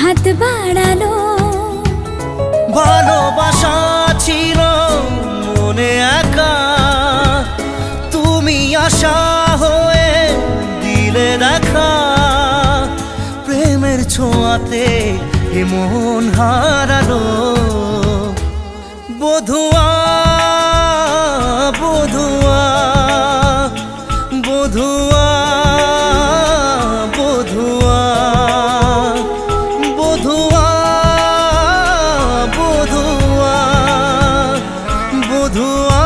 হাত বাড়ালো। ভালোবাসা ছিল মনে একা, তুমি আশা হয়ে দিলে দেখা। প্রেমের ছোঁয়াতে এ মন হারালো। বধুয়া বধুয়া বধুয়া বধুয়া বধুয়া বধুয়া বধুয়া